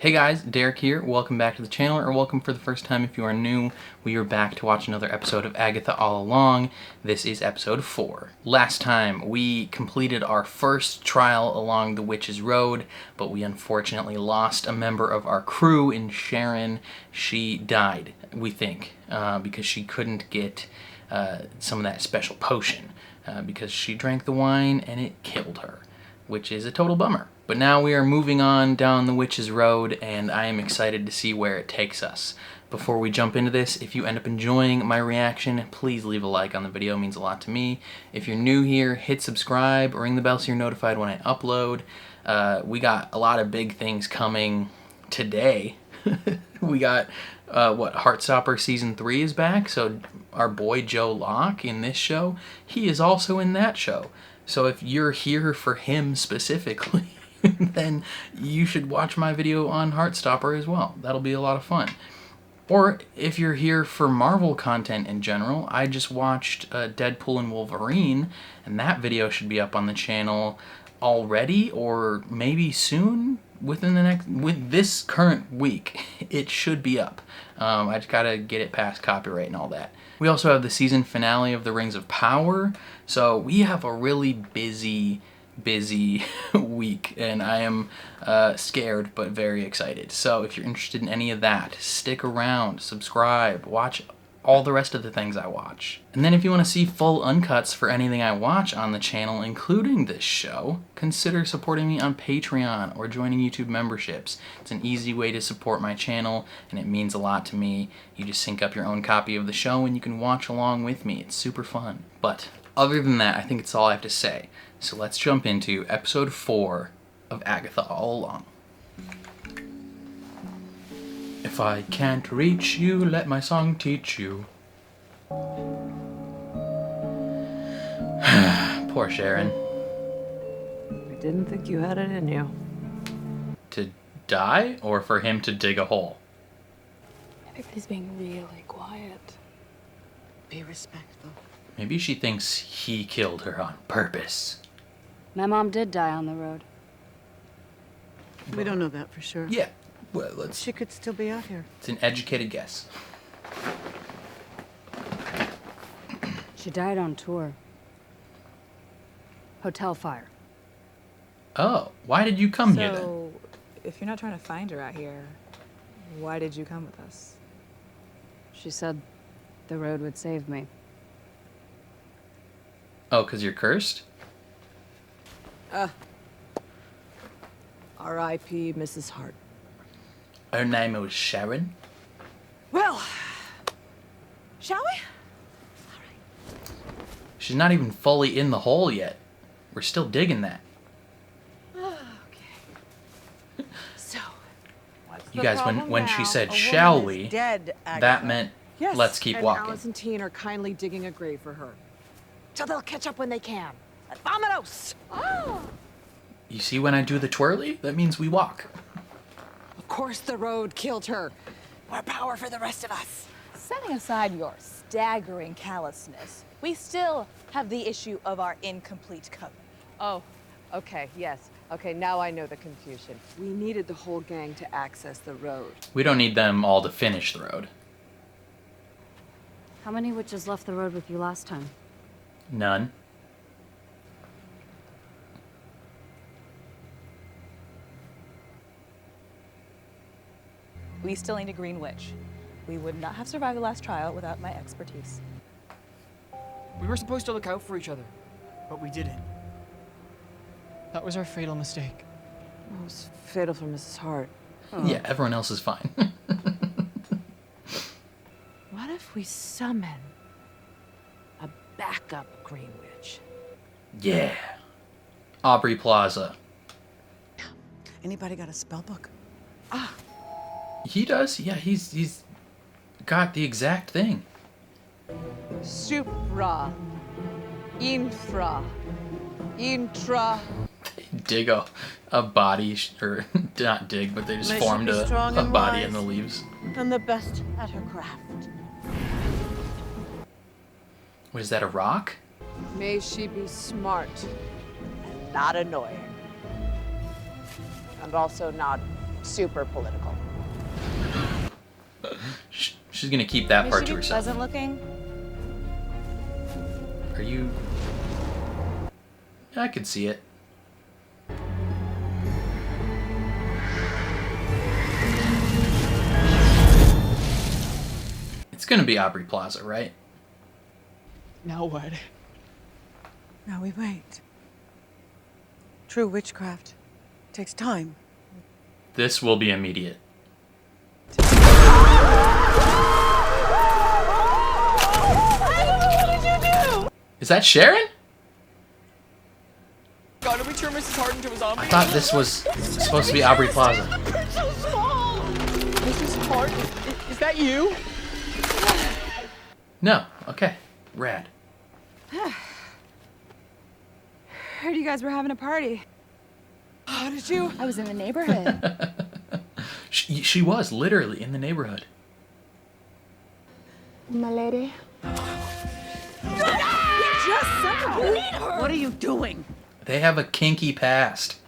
Hey guys, Derek here. Welcome back to the channel, or welcome for the first time if you are new. We are back to watch another episode of Agatha All Along. This is episode 4. Last time we completed our first trial along the Witch's Road, but we unfortunately lost a member of our crew in Sharon. She died, we think, because she couldn't get some of that special potion, because she drank the wine and it killed her, which is a total bummer. But now we are moving on down the Witch's Road, and I am excited to see where it takes us. Before we jump into this, if you end up enjoying my reaction, please leave a like on the video. It means a lot to me. If you're new here, hit subscribe, ring the bell so you're notified when I upload. We got a lot of big things coming today. We got, Heartstopper Season 3 is back, so our boy Joe Locke in this show, he is also in that show. So if you're here for him specifically, then you should watch my video on Heartstopper as well. That'll be a lot of fun. Or if you're here for Marvel content in general, I just watched Deadpool and Wolverine, and that video should be up on the channel already, or maybe soon, with this current week. It should be up. I just gotta get it past copyright and all that. We also have the season finale of The Rings of Power, so we have a really busy week, and I am scared but very excited. So if you're interested in any of that, stick around, subscribe, watch all the rest of the things I watch. And then if you want to see full uncuts for anything I watch on the channel, including this show, consider supporting me on Patreon or joining YouTube memberships. It's an easy way to support my channel, and it means a lot to me. You just sync up your own copy of the show and you can watch along with me. It's super fun. But other than that, I think it's all I have to say. So let's jump into episode 4 of Agatha All Along. If I can't reach you, let my song teach you. Poor Sharon. I didn't think you had it in you. To die, or for him to dig a hole? Everybody's being really quiet. Be respectful. Maybe she thinks he killed her on purpose. My mom did die on the road. We don't know that for sure. Yeah, well, She could still be out here. it's an educated guess. She died on tour. Hotel fire. Oh, why did you come here then? So, if you're not trying to find her out here, why did you come with us? She said the road would save me. Oh, 'cause you're cursed? R.I.P. Mrs. Hart. Her name was Sharon? Well, shall we? She's not even fully in the hole yet. We're still digging that. Okay. So, You guys, when she said, shall we, Dead, that meant, yes, let's keep and walking. Alice and Teen are kindly digging a grave for her. So they'll catch up when they can. Vamonos! Oh! You see when I do the twirly? That means we walk. Of course the road killed her. More power for the rest of us. Setting aside your staggering callousness, we still have the issue of our incomplete covenant. Oh, okay, yes. Okay, now I know the confusion. We needed the whole gang to access the road. We don't need them all to finish the road. How many witches left the road with you last time? None. We still need a green witch. We would not have survived the last trial without my expertise. We were supposed to look out for each other, but we didn't. That was our fatal mistake. It was fatal for Mrs. Hart. Oh. Yeah, everyone else is fine. What if we summon a backup Green Witch? Yeah. Aubrey Plaza. Anybody got a spell book? He does? Yeah, he's got the exact thing. Supra. Infra. Intra. Dig a body, or not dig, but they just May she formed be a strong and body wise. in the leaves. And the best at her craft. What is that, a rock? May she be smart and not annoying. And also not super political. She's gonna keep that part Should to be herself. pleasant looking. Are you... I could see it. It's gonna be Aubrey Plaza, right? Now what? Now we wait. True witchcraft takes time. This will be immediate. Is that Sharon? God, did we turn Mrs. Hart into a zombie? I thought this was supposed to be Aubrey Plaza. Mrs. Hart, is that you? No. Okay. Rad. Heard you guys were having a party. How did you? I was in the neighborhood. She was literally in the neighborhood. My lady. What are you doing? They have a kinky past.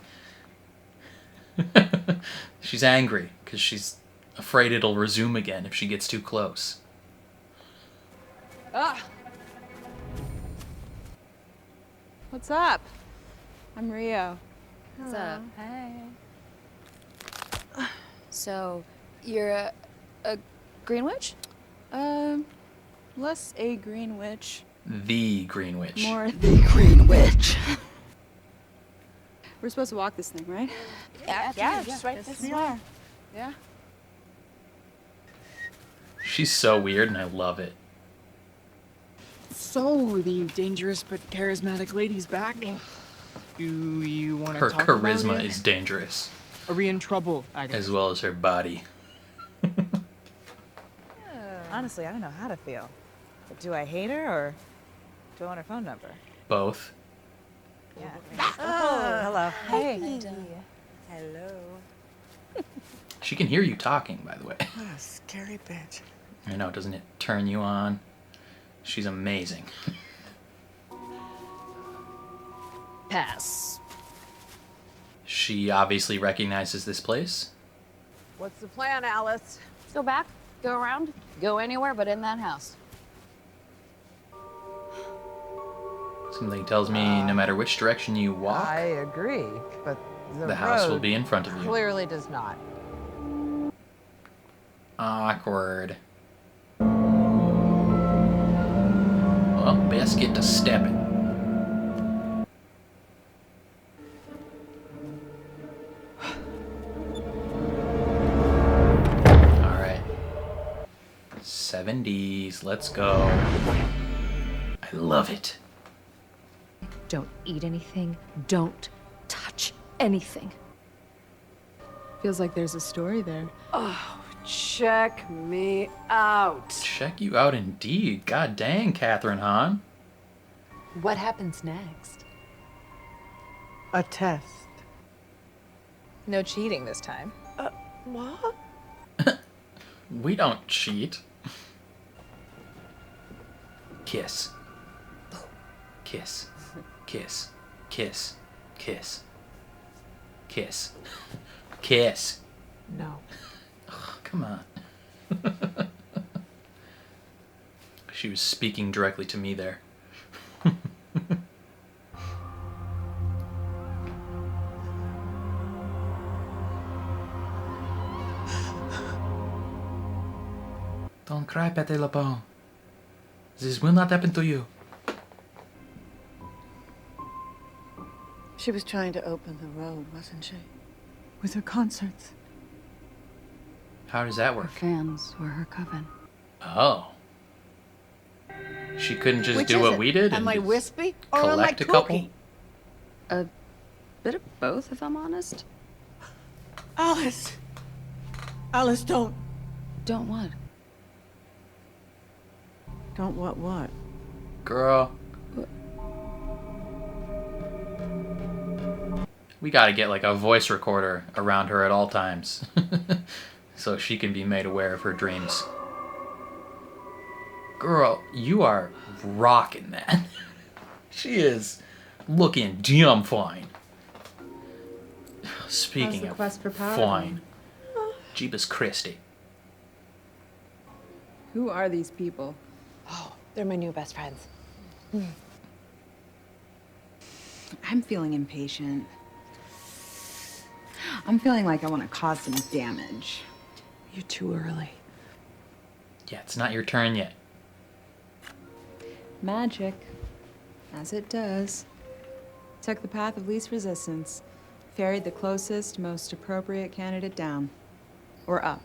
She's angry because she's afraid it'll resume again if she gets too close. What's up? I'm Rio. What's up? Hey. So, you're a green witch? Less a green witch, The Green Witch. more The Green Witch. We're supposed to walk this thing, right? Yeah, just right this way. Yeah. She's so weird and I love it. So, the dangerous but charismatic lady's back. Do you want to Her talk about charisma it? is dangerous, Are we in trouble, Agatha? as well as her body. Honestly, I don't know how to feel. Do I hate her or do I want her phone number? Both. Yeah. Oh, hello. Hey. Hello. She can hear you talking, by the way. What a scary bitch. I know, doesn't it turn you on? She's amazing. Pass. She obviously recognizes this place. What's the plan, Alice? Go back, go around, go anywhere but in that house. Something tells me no matter which direction you walk, I agree, but the house will road be in front of you. clearly does not. Awkward. Well, best get to stepping. Alright. 70s, let's go. I love it. Don't eat anything. Don't touch anything. Feels like there's a story there. Check me out. Check you out indeed. God dang, Catherine Hahn. What happens next? A test. No cheating this time. What? We don't cheat. Kiss. Kiss. Kiss. Kiss. Kiss. Kiss. Kiss. No. Come on. She was speaking directly to me there. Don't cry, Pete Lapon. This will not happen to you. She was trying to open the road, wasn't she? With her concerts. How does that Her work? fans were her coven. Oh. She couldn't just Which do is what it? we did Am and I just wispy or am I collect a couple? kooky? A bit of both, if I'm honest. Alice! Alice, don't. Don't what? Don't what? Girl. We gotta get like a voice recorder around her at all times. So she can be made aware of her dreams. Girl, you are rocking that. She is looking damn fine. Speaking of fine, Jeebus Christie. Who are these people? Oh, they're my new best friends. I'm feeling impatient. I'm feeling like I want to cause some damage. You're too early. Yeah, it's not your turn yet. Magic, as it does, took the path of least resistance, ferried the closest, most appropriate candidate down. Or up.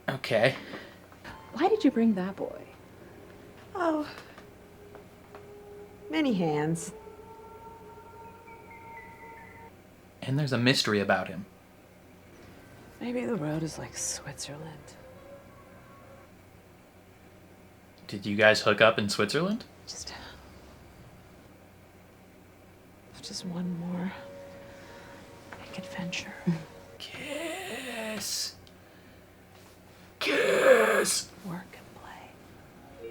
Okay. Why did you bring that boy? Oh. Many hands. And there's a mystery about him. Maybe the road is like Switzerland. Did you guys hook up in Switzerland? Just one more big adventure. Kiss. Kiss. Work and play.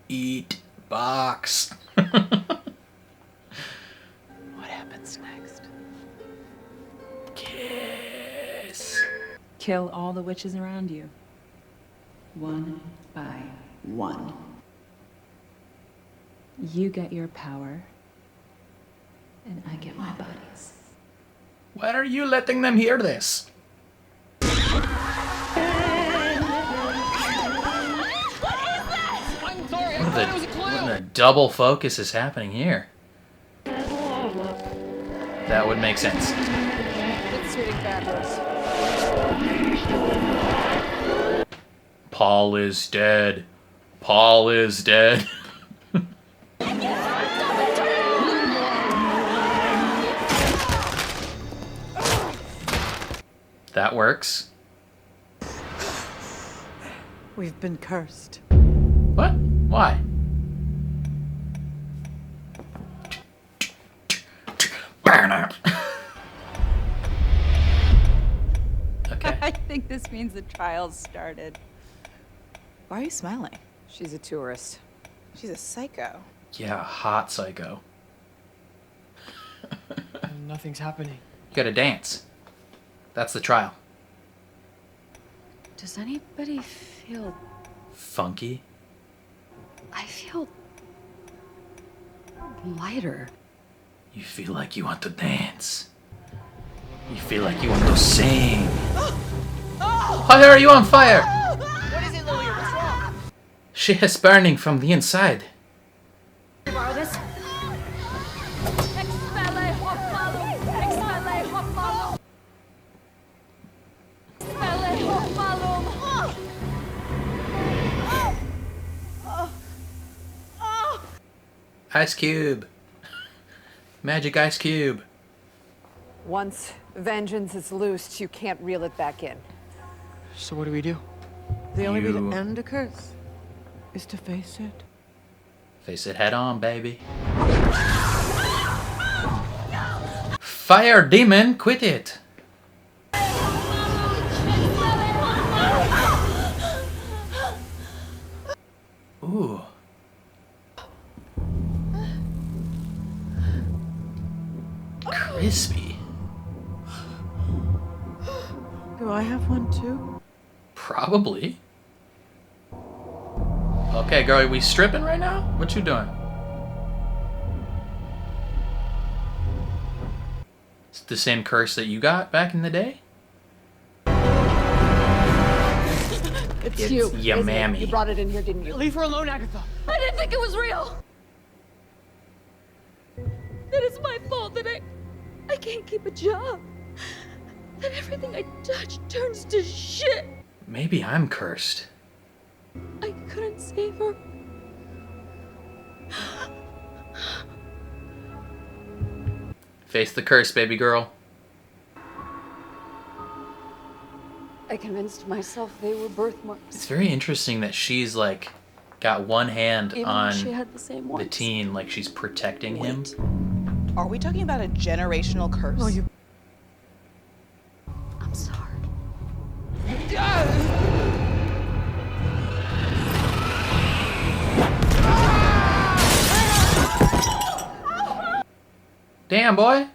Eat box. What happens next? Kiss. Kill all the witches around you. One by one. You get your power, and I get my buddies. Why are you letting them hear this? I'm sorry, I thought it was a clue. What the double focus is happening here? That would make sense. It's shooting backwards. Paul is dead. Paul is dead. That works. We've been cursed. What? Why? Burner. Okay. I think this means the trial's started. Why are you smiling? She's a tourist. She's a psycho. Yeah, hot psycho. Nothing's happening. You gotta dance. That's the trial. Does anybody feel... Funky? I feel... lighter. You feel like you want to dance. You feel like you want to sing. Why are you on fire? What is it, Lily? What's wrong? She is burning from the inside. Borrow this? Ice cube. Magic ice cube. Once vengeance is loosed, you can't reel it back in. So what do we do? The only way You- to end a curse is to face it. Face it head on, baby. Fire demon, quit it. Ooh. Crispy. Do I have one too? Probably. Okay, girl, are we stripping right now? What you doing? It's the same curse that you got back in the day? It's you. Ya isn't it? mammy. You brought it in here, didn't you? Leave her alone, Agatha. I didn't think it was real! That it's my fault that I can't keep a job. That everything I touch turns to shit. Maybe I'm cursed. I couldn't save her. Face the curse, baby girl. I convinced myself they were birthmarks. It's very interesting that she's like got one hand Even on though she had the same the ones. teen, like she's protecting him. Are we talking about a generational curse? Oh, you. I'm sorry. Damn, boy.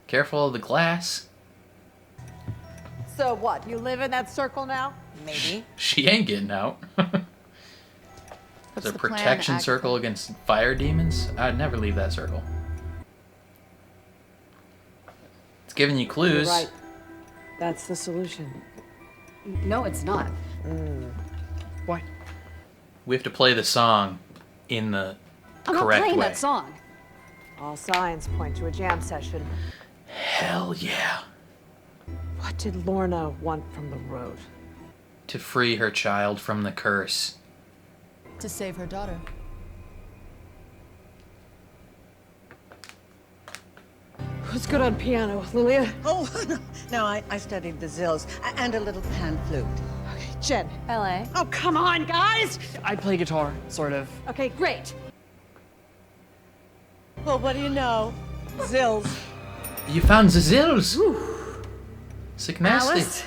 Careful of the glass. So what? You live in that circle now? Maybe. She ain't getting out. Is there a protection circle against fire demons? I'd never leave that circle. It's giving you clues. You're right. That's the solution. No, it's not. What? We have to play the song in the I'm not correct playing way. that song. All signs point to a jam session. Hell yeah. What did Lorna want from the road? To free her child from the curse. To save her daughter. Who's good on piano, Lilia? Oh, no, I studied the zills and a little pan flute. Okay, Jen. Ballet. Oh, come on, guys! I play guitar, sort of. Okay, great. Well, what do you know? Zills. You found the zills. Sick nasty. Alice?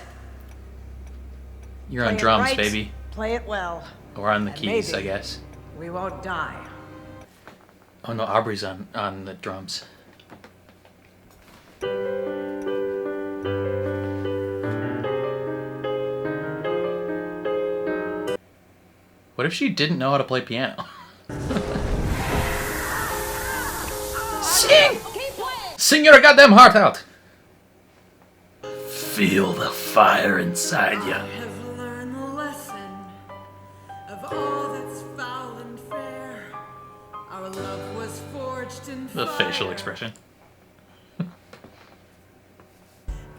You're on Play it drums, right. baby. Play it well. Or on the And keys, maybe I guess. we won't die. Oh no, Aubrey's on the drums. What if she didn't know how to play piano? Sing! Sing your goddamn heart out! Feel the fire inside you. Have learned the lesson of all that's foul and fair. Our love was forged in The fire. facial expression.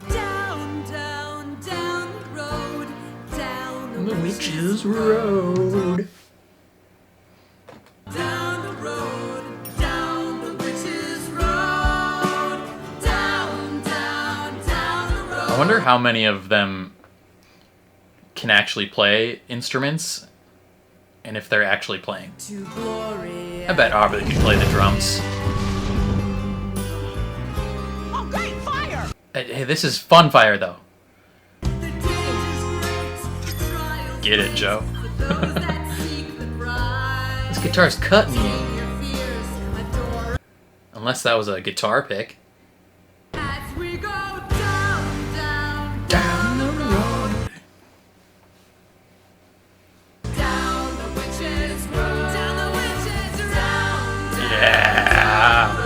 Down, down, down the road, down the Witch's Road. Down the road, down the witch's road, down, down, down the road. I wonder how many of them can actually play instruments and if they're actually playing. To glory. I bet Aubrey could play the drums. Oh, great fire! Hey, this is fun fire though. The day is great, trials Get it, Joe. for those that seek the prize. This guitar's cutting you. Your fears, adore Unless that was a guitar pick. as we go down, down, Down the road. down the witch's road, down the witch's road, Yeah.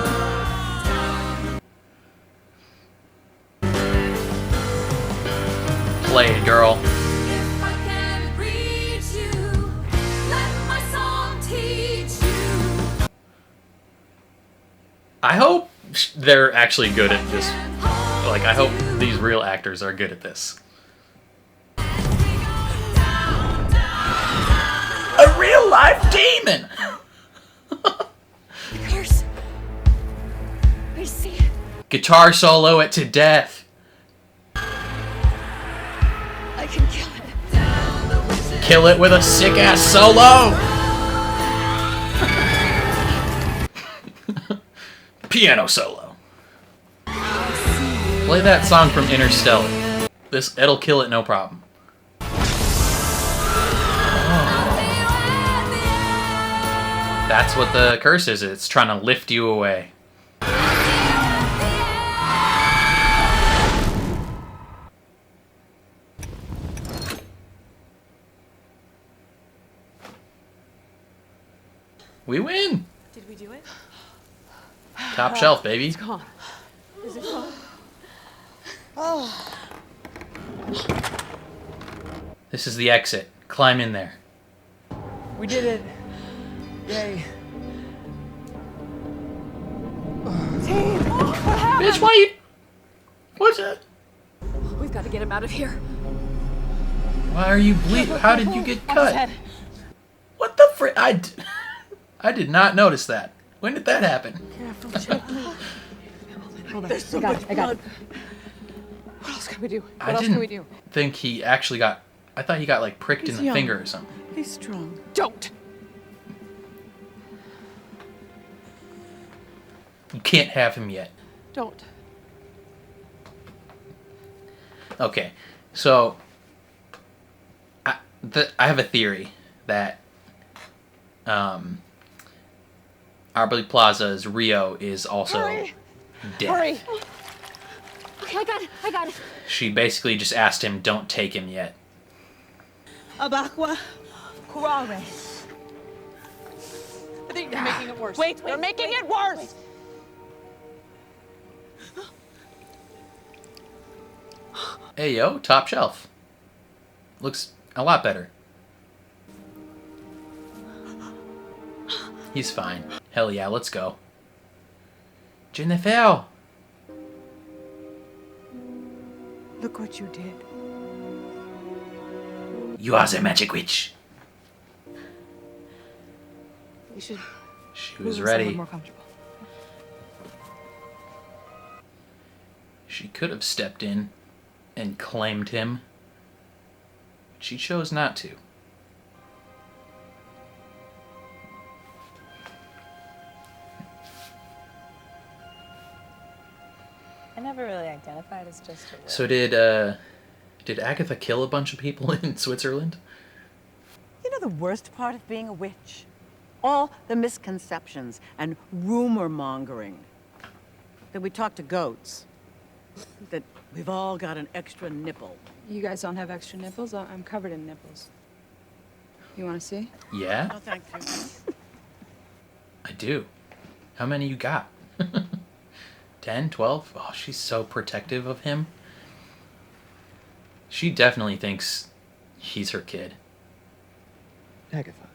Play it, girl. If I can reach you, let my song teach you. I hope they're actually good at this. Like, I hope these real actors are good at this. A real life demon! Curse. I see it. Guitar solo it to death. I can kill it. Kill it with a sick ass solo! Piano solo. Play that song from Interstellar. It'll kill it no problem. That's what the curse is. It's trying to lift you away. We win. Did we do it? Top shelf, baby. It's gone. Is it gone? This is the exit. Climb in there. We did it. Yay. Bitch, why you... What's that? We've got to get him out of here. Why are you bleeding? How did you get Watch his cut? head. What the frick? I did not notice that. When did that happen? Careful, gently. Hold on. There's so I got much it. I got it. blood. What else can we do? I What else didn't can we do? think he actually got... I thought he got, like, pricked in He's the young. finger or something. He's strong. Don't! You can't have him yet. Don't. Okay, so... I have a theory that... Aubrey Plaza's Rio is also dead. Hurry! Okay, I got it. She basically just asked him, don't take him yet. Abaqua curare. I think you're making it worse. Wait, you're making it worse! Hey yo, top shelf. Looks a lot better. He's fine. Hell yeah, let's go. Jennifer! Look what you did. You are the magic witch. You should She move was somewhere ready. more comfortable. She could have stepped in and claimed him. But she chose not to. I never really identified as just a witch. So did Agatha kill a bunch of people in Switzerland? You know the worst part of being a witch? All the misconceptions and rumor mongering. That we talk to goats. That we've all got an extra nipple. You guys don't have extra nipples? I'm covered in nipples. You want to see? Yeah, No, thank you. I do. How many you got? 10, 12? Oh, she's so protective of him. She definitely thinks he's her kid. Agatha.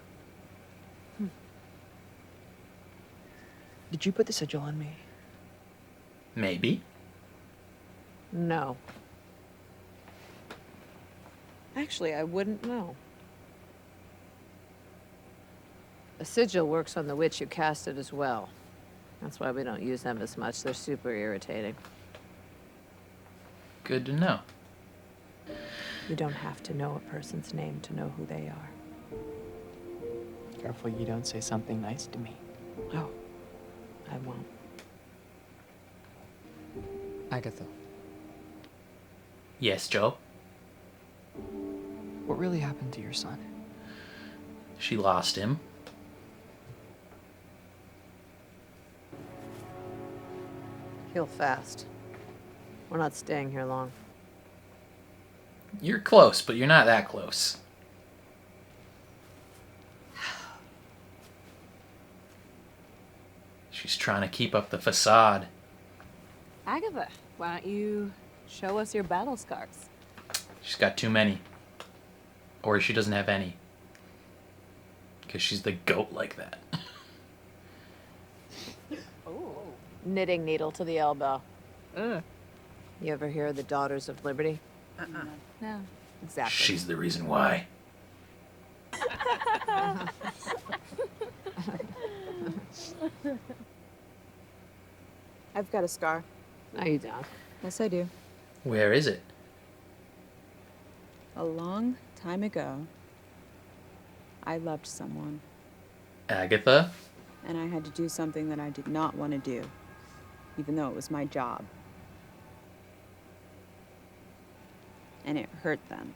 Did you put the sigil on me? Maybe. No. Actually, I wouldn't know. A sigil works on the witch who cast it as well. That's why we don't use them as much. They're super irritating. Good to know. You don't have to know a person's name to know who they are. Careful you don't say something nice to me. Oh, I won't. Agatha, Yes, Joe? what really happened to your son? She lost him. Heal fast. We're not staying here long. You're close, but you're not that close. She's trying to keep up the facade. Agatha, why don't you show us your battle scars? She's got too many. Or she doesn't have any. Because she's the goat like that. Knitting needle to the elbow. You ever hear of the Daughters of Liberty? No. Exactly. She's the reason why. I've got a scar. No, you don't. Yes, I do. Where is it? A long time ago, I loved someone, Agatha? and I had to do something that I did not want to do, even though it was my job. And it hurt them.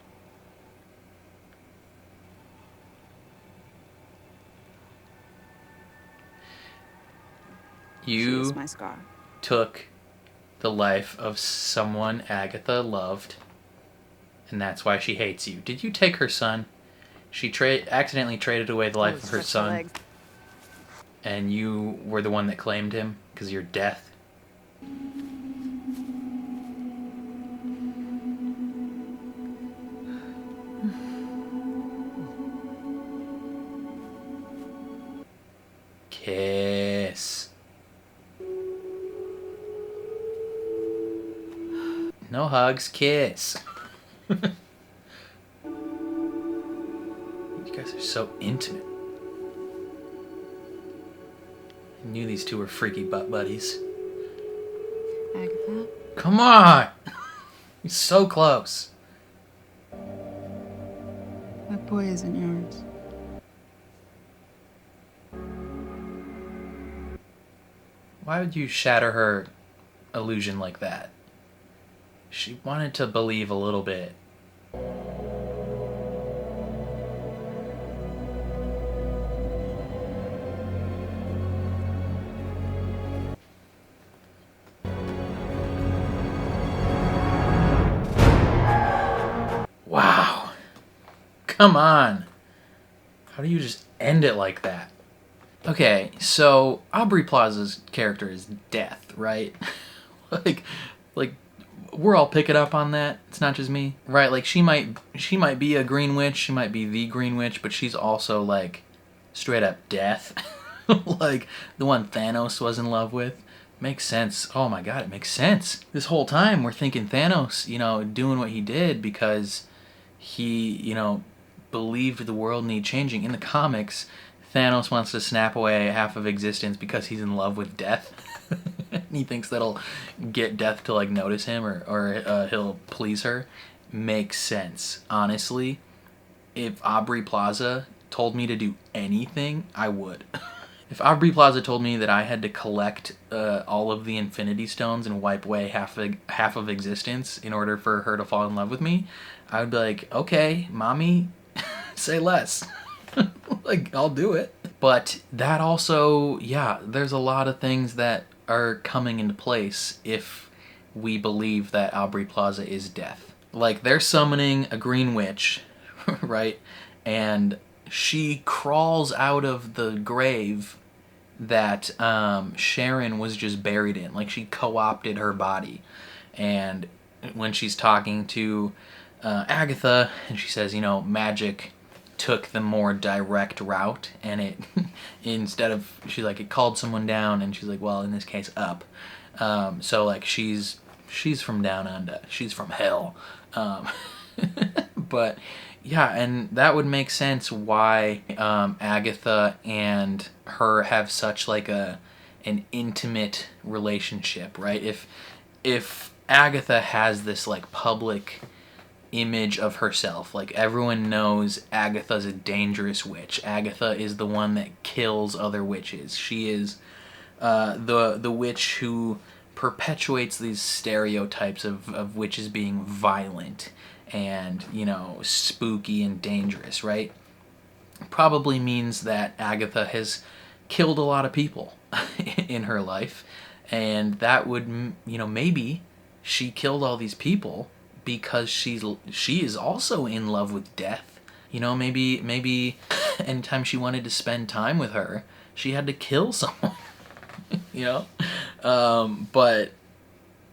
She You is my scar. took the life of someone Agatha loved, and that's why she hates you. Did you take her son? She accidentally traded away the life of her son, and you were the one that claimed him because of your death. Kiss. No hugs, kiss. You guys are so intimate. I knew these two were freaky butt buddies. Agatha? Come on! You're so close. That boy isn't yours. Why would you shatter her illusion like that? She wanted to believe a little bit. Come on. How do you just end it like that? Okay, so Aubrey Plaza's character is death, right? like, we're all picking up on that. It's not just me, right? Like she might be a green witch, she might be the green witch, but she's also like straight up death, like the one Thanos was in love with. Makes sense. Oh my god, it makes sense. This whole time we're thinking Thanos, doing what he did because he, believed the world needed changing. In the comics, Thanos wants to snap away half of existence because he's in love with death. He thinks that'll get death to like notice him or he'll please her. Makes sense. Honestly, if Aubrey Plaza told me to do anything, I would. If Aubrey Plaza told me that I had to collect all of the Infinity Stones and wipe away half of existence in order for her to fall in love with me, I would be like, okay, mommy, say less. Like, I'll do it. But that also, yeah, there's a lot of things that are coming into place if we believe that Aubrey Plaza is death. Like, they're summoning a green witch, right? And she crawls out of the grave that Sharon was just buried in. Like, she co-opted her body. And when she's talking to Agatha, and she says, magic took the more direct route, and it instead of, she's like, it called someone down, and she's like, well, in this case, up. So like she's from down under, she's from hell. But yeah, and that would make sense why Agatha and her have such like an intimate relationship, right? If Agatha has this like public image of herself, like everyone knows Agatha's a dangerous witch. Agatha is the one that kills other witches. She is the witch who perpetuates these stereotypes of witches being violent and, spooky and dangerous, right? Probably means that Agatha has killed a lot of people in her life, and that would, maybe she killed all these people because she is also in love with death. Maybe anytime she wanted to spend time with her, she had to kill someone. But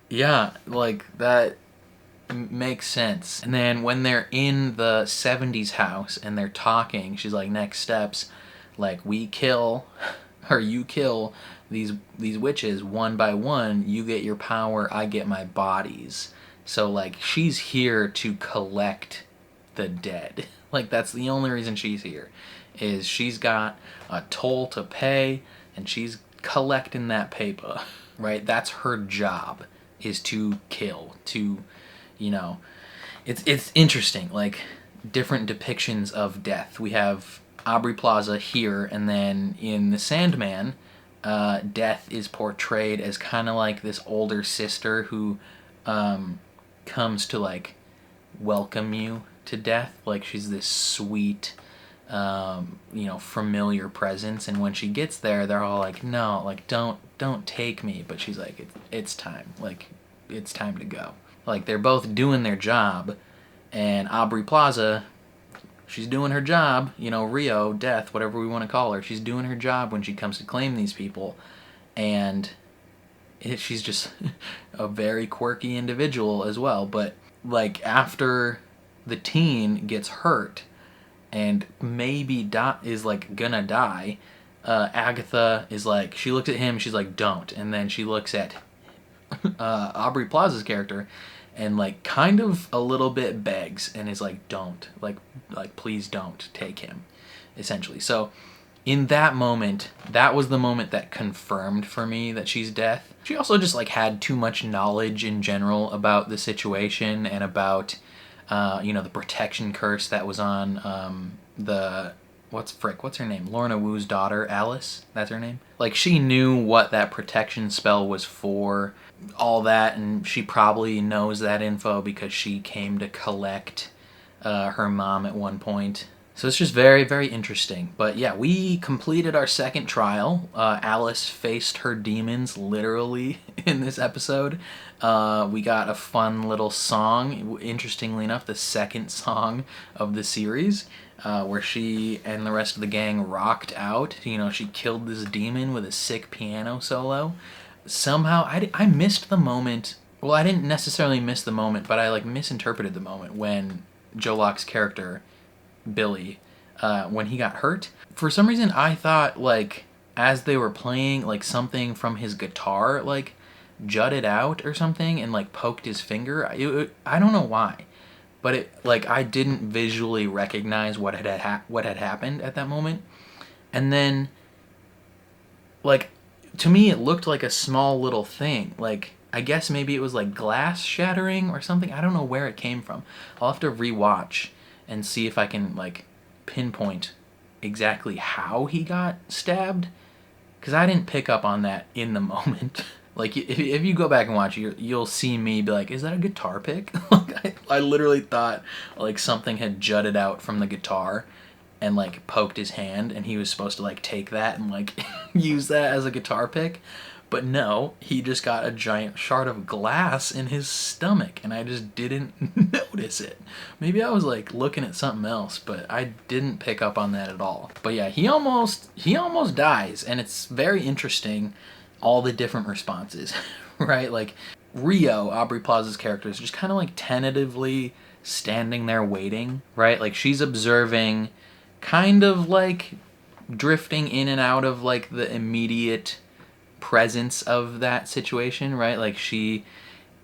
yeah, like that makes sense. And then when they're in the 70s house and they're talking, she's like, next steps, like we kill, or you kill these witches one by one, you get your power, I get my bodies. So like she's here to collect the dead. Like that's the only reason she's here, is she's got a toll to pay and she's collecting that paper, right? That's her job, is to kill, to, it's interesting, like different depictions of death. We have Aubrey Plaza here, and then in The Sandman, death is portrayed as kind of like this older sister who comes to like welcome you to death. Like she's this sweet, familiar presence, and when she gets there, they're all like, no, like don't take me. But she's like, it's time, like it's time to go. Like they're both doing their job, and Aubrey Plaza, she's doing her job, Rio, death, whatever we want to call her, she's doing her job when she comes to claim these people, and she's just a very quirky individual as well. But like after the teen gets hurt and maybe is like gonna die, Agatha is like, she looks at him, she's like, don't. And then she looks at Aubrey Plaza's character and like kind of a little bit begs and is like, don't, like please don't take him, essentially. So in that moment, that was the moment that confirmed for me that she's death. She also just like had too much knowledge in general about the situation and about the protection curse that was on what's her name? Lorna Wu's daughter, Alice, that's her name. Like she knew what that protection spell was for, all that, and she probably knows that info because she came to collect her mom at one point. So it's just very, very interesting. But yeah, we completed our second trial. Alice faced her demons literally in this episode. We got a fun little song, interestingly enough, the second song of the series, where she and the rest of the gang rocked out. You know, she killed this demon with a sick piano solo. Somehow, I missed the moment. Well, I didn't necessarily miss the moment, but I like misinterpreted the moment when Joe Locke's character, Billy, when he got hurt. For some reason, I thought, like, as they were playing, like, something from his guitar, like, jutted out or something and, like, poked his finger. I don't know why, but it, like, I didn't visually recognize what had happened at that moment. And then, like, to me, it looked like a small little thing. Like, I guess maybe it was, like, glass shattering or something. I don't know where it came from. I'll have to rewatch and see if I can, like, pinpoint exactly how he got stabbed, because I didn't pick up on that in the moment. Like, if you go back and watch, you'll see me be like, is that a guitar pick? Like, I literally thought, like, something had jutted out from the guitar and, like, poked his hand, and he was supposed to, like, take that and, like, use that as a guitar pick. But no, he just got a giant shard of glass in his stomach, and I just didn't notice it. Maybe I was, like, looking at something else, but I didn't pick up on that at all. But yeah, he almost dies, and it's very interesting, all the different responses, right? Like, Rio, Aubrey Plaza's character, is just kind of, like, tentatively standing there waiting, right? Like, she's observing, kind of, like, drifting in and out of, like, the immediate presence of that situation, right? Like, she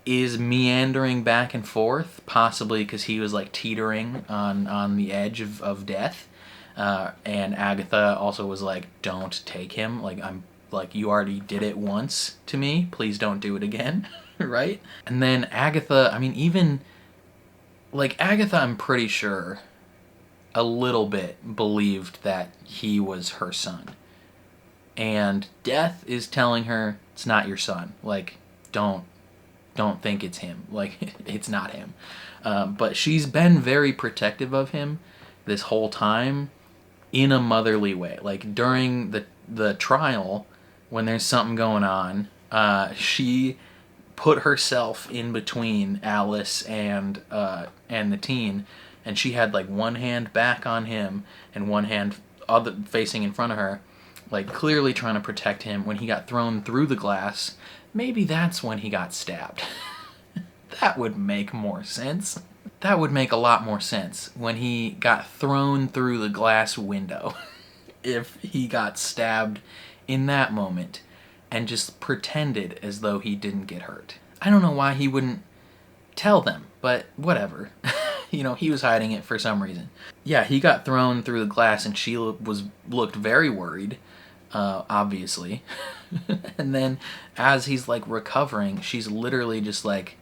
is meandering back and forth, possibly because he was, like, teetering on the edge of death, and Agatha also was like, don't take him, like, I'm like, you already did it once to me, please don't do it again. Right? And then Agatha, I mean, even like, Agatha, I'm pretty sure a little bit believed that he was her son. And Death is telling her, it's not your son. Like, don't think it's him. Like, it's not him. But she's been very protective of him this whole time in a motherly way. Like, during the trial, when there's something going on, she put herself in between Alice and the teen, and she had, like, one hand back on him and one hand facing in front of her, like, clearly trying to protect him. When he got thrown through the glass, maybe that's when he got stabbed. That would make more sense. That would make a lot more sense when he got thrown through the glass window. If he got stabbed in that moment and just pretended as though he didn't get hurt. I don't know why he wouldn't tell them, but whatever. You know, he was hiding it for some reason. Yeah, he got thrown through the glass and she looked very worried, obviously. And then as he's, like, recovering, she's literally just like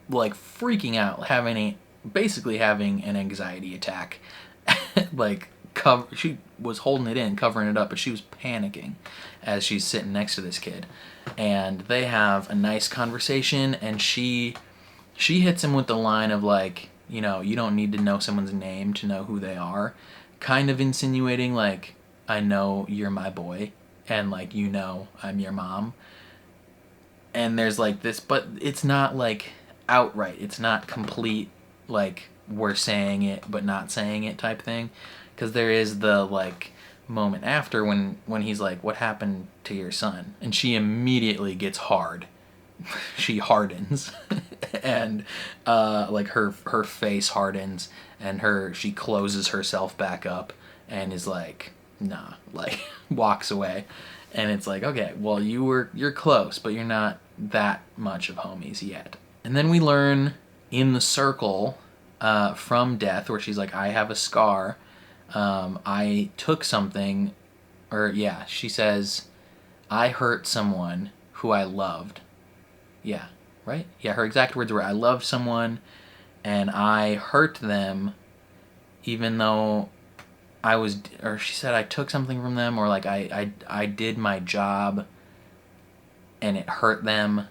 freaking out, basically having an anxiety attack. Like, she was holding it in, covering it up, but she was panicking as she's sitting next to this kid. And they have a nice conversation, and she hits him with the line of, like, you know, you don't need to know someone's name to know who they are. Kind of insinuating, like, I know you're my boy, and, like, you know I'm your mom. And there's, like, this, but it's not, like, outright. It's not complete, like, we're saying it but not saying it type thing. Because there is the, like, moment after when he's like, what happened to your son? And she immediately gets hard. She hardens. And, like, her face hardens, and she closes herself back up and is like, nah, like, walks away. And it's like, okay, well, you're close, but you're not that much of homies yet. And then we learn in the circle from Death, where she's like, I have a scar. I took something, or yeah, she says, I hurt someone who I loved. Yeah, right? Yeah, her exact words were, I loved someone and I hurt them even though or she said I took something from them, or like I did my job and it hurt them,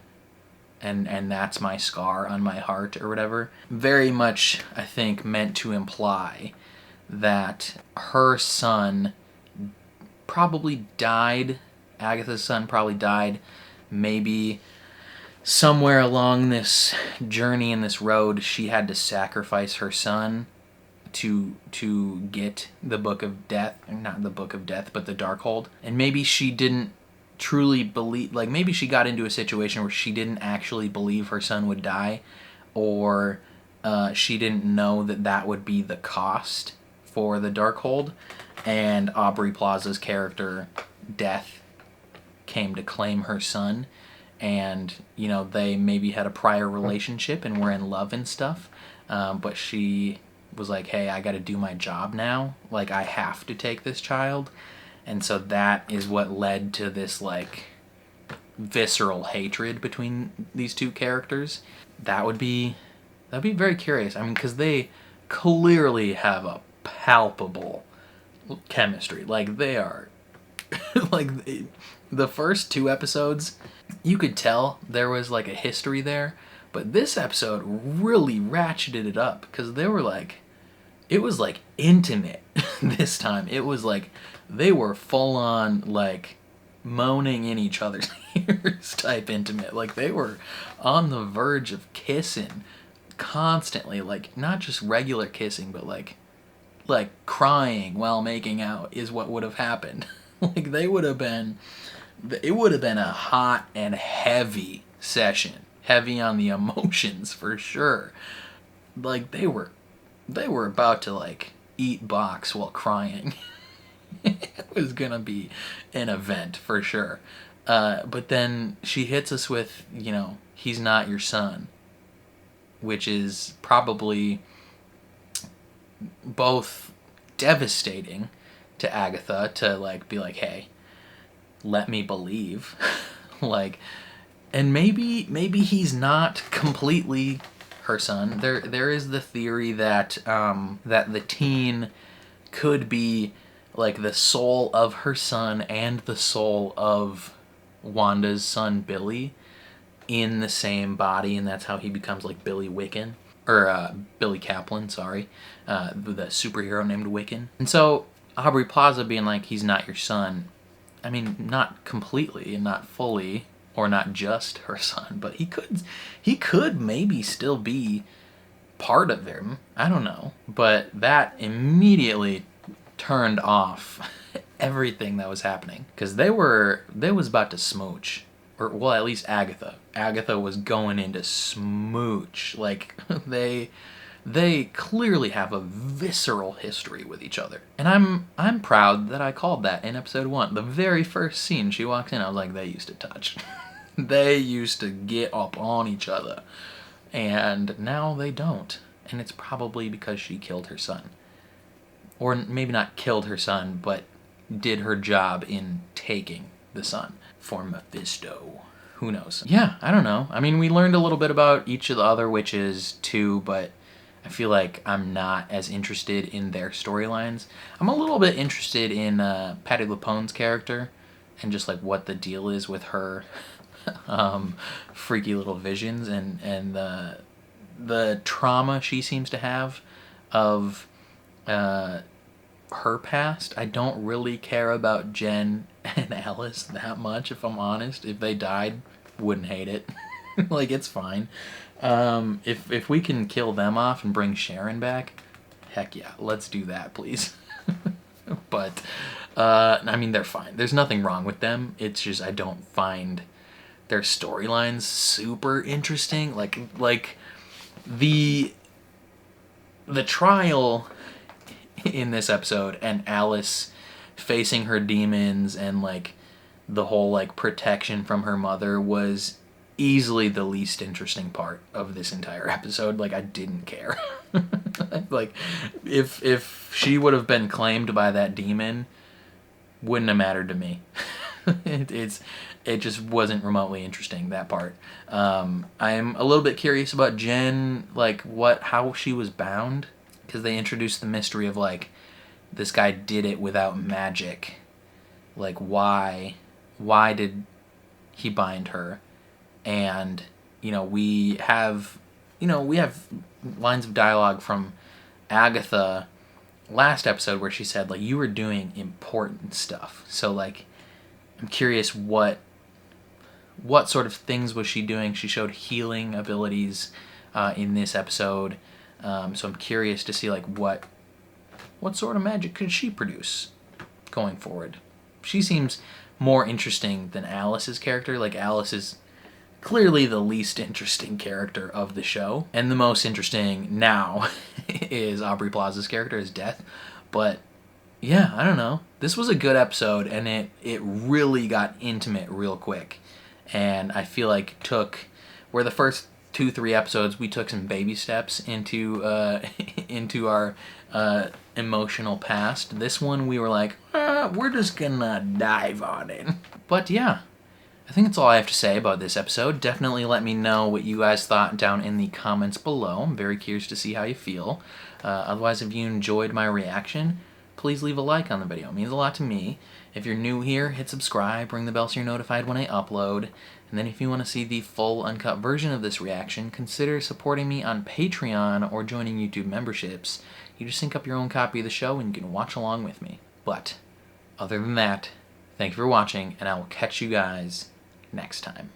and that's my scar on my heart or whatever. Very much, I think, meant to imply that her son probably died. Agatha's son probably died maybe somewhere along this journey in this road. She had to sacrifice her son to get the Book of Death, not the Book of Death, but the Darkhold. And maybe she didn't truly believe, like maybe she got into a situation where she didn't actually believe her son would die, or she didn't know that that would be the cost for the Darkhold, and Aubrey Plaza's character, Death, came to claim her son, and, you know, they maybe had a prior relationship and were in love and stuff, but she was like, hey, I gotta do my job now, like, I have to take this child, and so that is what led to this, like, visceral hatred between these two characters. That'd be very curious. I mean, because they clearly have a palpable chemistry. Like, they are, like, the first 2 episodes, you could tell there was, like, a history there, but this episode really ratcheted it up, because they were, like, it was, like, intimate this time. It was, like, they were full-on, like, moaning in each other's ears type intimate. Like, they were on the verge of kissing constantly. Like, not just regular kissing, but, like crying while making out is what would have happened. Like, it would have been a hot and heavy session. Heavy on the emotions, for sure. Like, they were about to, like, eat box while crying. It was gonna be an event, for sure. But then she hits us with, you know, he's not your son. Which is probably both devastating to Agatha to, like, be like, hey, let me believe. Like, and maybe he's not completely her son. There is the theory that that the teen could be, like, the soul of her son and the soul of Wanda's son Billy in the same body, and that's how he becomes, like, Billy Wiccan, or Billy Kaplan, sorry, the superhero named Wiccan. And so Aubrey Plaza being like, he's not your son, I mean, not completely and not fully, or not just her son, but he could maybe still be part of him. I don't know, but that immediately turned off everything that was happening, because they was about to smooch. Or, well, at least Agatha was going into smooch. Like, they clearly have a visceral history with each other. And I'm proud that I called that in episode 1. The very first scene she walks in, I was like, they used to touch. They used to get up on each other. And now they don't. And it's probably because she killed her son. Or maybe not killed her son, but did her job in taking the son. For Mephisto. Who knows? Yeah, I don't know. I mean, we learned a little bit about each of the other witches too, but I feel like I'm not as interested in their storylines. I'm a little bit interested in Patti LuPone's character and just, like, what the deal is with her freaky little visions and the trauma she seems to have of her past. I don't really care about Jen and Alice that much, if I'm honest. If they died, wouldn't hate it. Like, it's fine. If we can kill them off and bring Sharon back, heck yeah, let's do that, please. But I mean, they're fine. There's nothing wrong with them. It's just I don't find their storylines super interesting. Like the trial in this episode and Alice facing her demons and, like, the whole, like, protection from her mother was easily the least interesting part of this entire episode. Like, I didn't care. Like, if she would have been claimed by that demon, wouldn't have mattered to me. It just wasn't remotely interesting, that part. I'm a little bit curious about Jen, like, how she was bound, because they introduced the mystery of, like, this guy did it without magic. Like, why did he bind her? And, you know, we have lines of dialogue from Agatha last episode where she said, like, you were doing important stuff. So, like, I'm curious what sort of things was she doing. She showed healing abilities in this episode. So I'm curious to see, like, what sort of magic could she produce going forward. She seems more interesting than Alice's character. Like, Alice is clearly the least interesting character of the show. And the most interesting now is Aubrey Plaza's character, as Death. But yeah, I don't know. This was a good episode, and it really got intimate real quick. And I feel like where the first 2-3 episodes we took some baby steps into into our emotional past. This one we were like, we're just gonna dive on in. But yeah, I think that's all I have to say about this episode. Definitely let me know what you guys thought down in the comments below. I'm very curious to see how you feel. Otherwise, if you enjoyed my reaction, please leave a like on the video. It means a lot to me. If you're new here, hit subscribe, ring the bell so you're notified when I upload. And then if you want to see the full uncut version of this reaction, consider supporting me on Patreon or joining YouTube memberships. You just sync up your own copy of the show and you can watch along with me. But other than that, thank you for watching, and I will catch you guys next time.